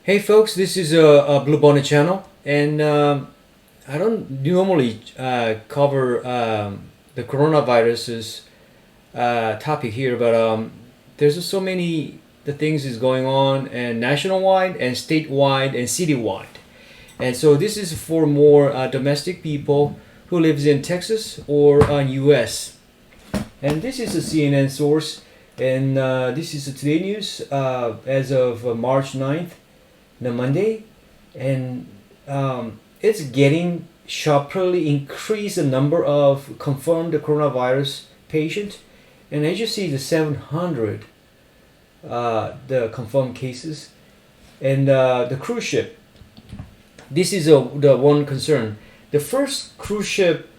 Hey folks, this is a Blue Bonnet channel, and I don't normally cover the coronavirus's topic here, but there's just so many the things is going on, and nationwide, and statewide, and citywide, and so this is for more domestic people who lives in Texas or U.S. And this is a CNN source, and this is a Today News as of March 9th, the Monday, and it's getting sharply increase the number of confirmed coronavirus patients, and as you see, the 700 the confirmed cases, and the cruise ship. This is the one concern. The first cruise ship,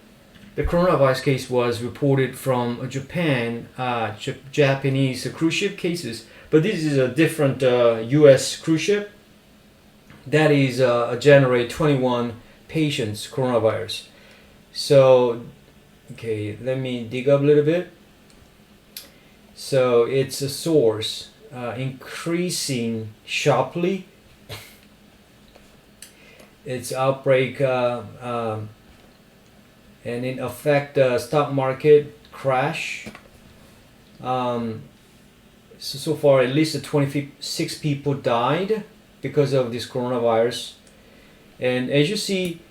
the coronavirus case was reported from Japan, Japanese cruise ship cases, but this is a different U.S. cruise ship that is generate 21 patients coronavirus. So okay, let me dig up a little bit. So it's a source increasing sharply. Its outbreak and it affect the stock market crash. So far at least 26 people died because of this coronavirus, and as you see,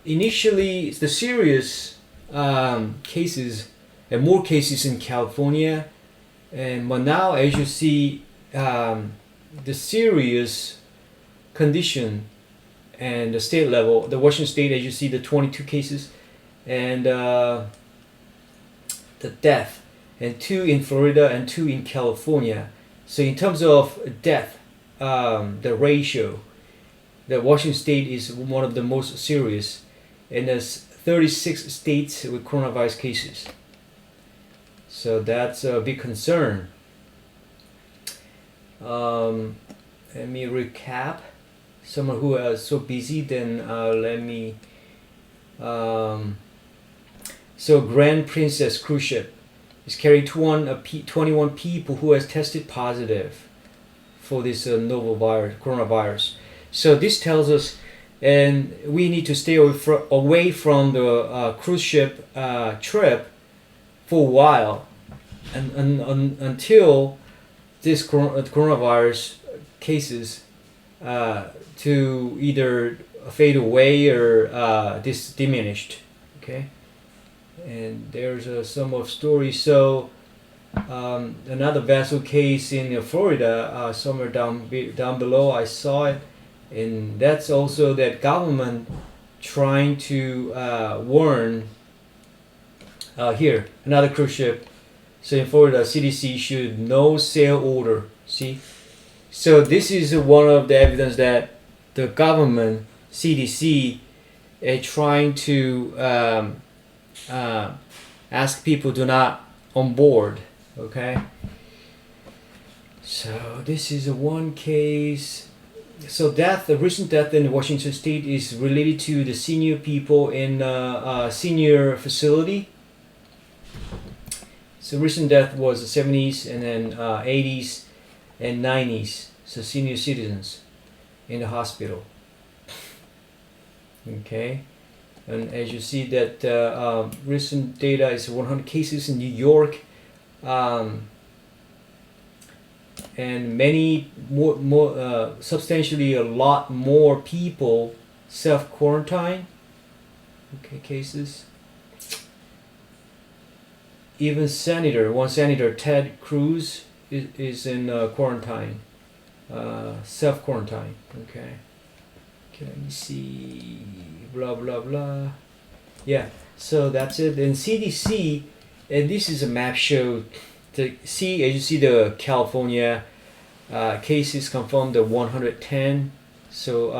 initially the serious cases and more cases in California, and but now as you see, the serious condition and the state level, the Washington State, as you see, the 22 cases, and the death, and 2 in Florida and 2 in California. So in terms of death, the ratio, the Washington State is one of the most serious, and there's 36 states with coronavirus cases. So that's a big concern. Let me recap. Someone who is so busy, then let me. So Grand Princess cruise ship is carrying 21 people who has tested positive for this novel virus, coronavirus. So this tells us, and we need to stay away from the cruise ship trip for a while, and until this coronavirus cases to either fade away or diminished. Okay, and there's some of stories. So another vessel case in Florida, somewhere down below, I saw it, and that's also that government trying to warn. Here, another cruise ship. So in Florida, CDC issued no sail order. See, so this is one of the evidence that the government, CDC, is trying to ask people to not on board. Okay, so this is one case. So the recent death in Washington State is related to the senior people in senior facility. So recent death was the 70s, and then 80s and 90s. So senior citizens in the hospital. Okay, and as you see that recent data is 100 cases in New York. And many more substantially a lot more people self-quarantine. Okay, cases. Even one senator, Ted Cruz, is in quarantine, self-quarantine. Okay, let me see, blah blah blah. Yeah, so that's it. And CDC, and this is a map show. As you see, the California cases confirmed the 110. So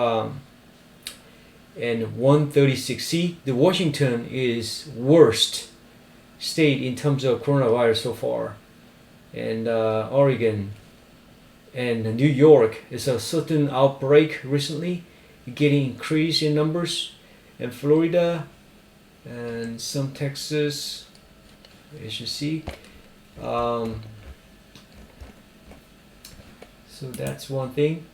and 136. See, the Washington is worst state in terms of coronavirus so far, and Oregon and New York is a certain outbreak recently, getting increase in numbers, and Florida and some Texas, as you see. So that's one thing.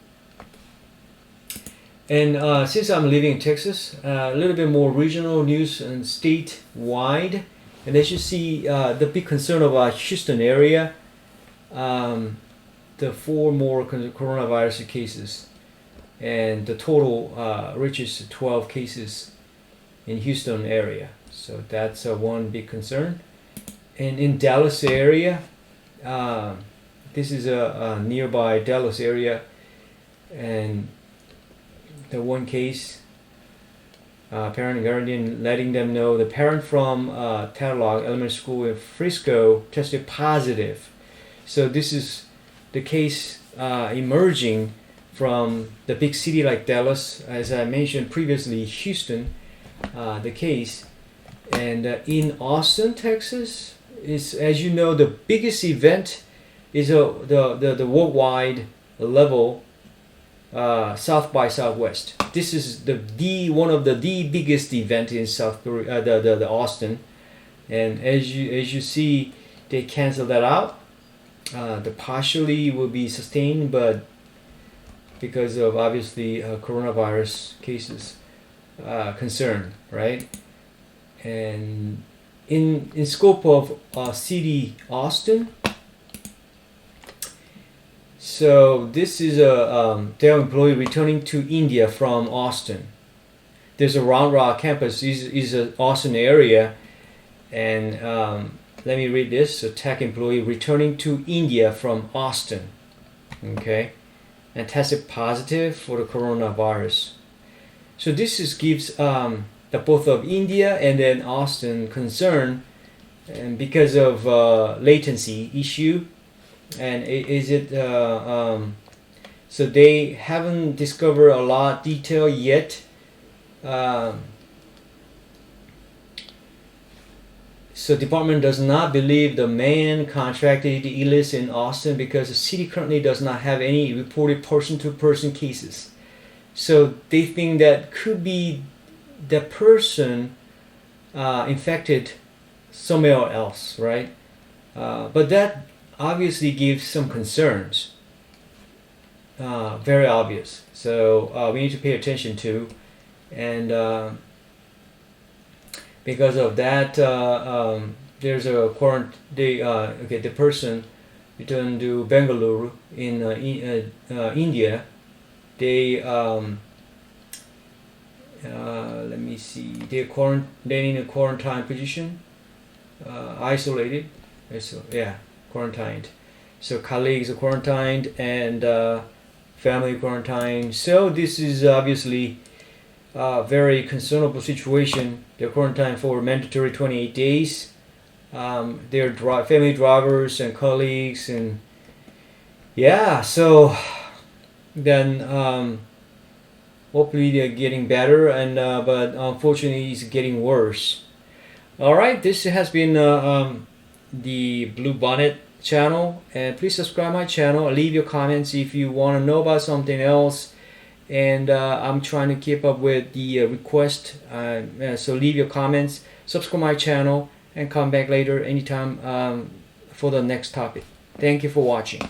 And since I'm living in Texas, a little bit more regional news and statewide. And as you see, the big concern about Houston area, the 4 more coronavirus cases, and the total reaches 12 cases in Houston area. So that's one big concern. And in Dallas area, this is a nearby Dallas area, and the one case, parent and guardian letting them know the parent from Tatalog Elementary School in Frisco tested positive. So this is the case emerging from the big city like Dallas, as I mentioned previously, Houston, the case. And in Austin, Texas, is, as you know, the biggest event is the worldwide level South by Southwest. This is the one of the biggest event in South Korea, the Austin, and as you see, they cancel that out. The partially will be sustained, but because of obviously coronavirus cases concern, right? And in scope of city Austin. So this is a Dell employee returning to India from Austin. There's a Round Rock campus is an Austin area, and let me read this. A tech employee returning to India from Austin, okay, and tested positive for the coronavirus. So this gives the both of India and then Austin concern, and because of latency issue. And is it so they haven't discovered a lot detail yet. So department does not believe the man contracted the illness in Austin because the city currently does not have any reported person-to-person cases. So they think that could be the person infected somewhere else, right? But that obviously gives some concerns, very obvious. So we need to pay attention to, and because of that, there's a quarantine. The person returned to Bangalore in India. They let me see. They're in a quarantine position, isolated. So yeah. Quarantined. So colleagues are quarantined and family quarantined. So this is obviously a very concernable situation. They're quarantined for mandatory 28 days. Their family drivers and colleagues, and yeah, so then hopefully they're getting better, and but unfortunately it's getting worse. All right, this has been the Blue Bonnet channel, and please subscribe my channel, leave your comments if you want to know about something else, and I'm trying to keep up with the request, so leave your comments, subscribe my channel, and come back later anytime for the next topic. Thank you for watching.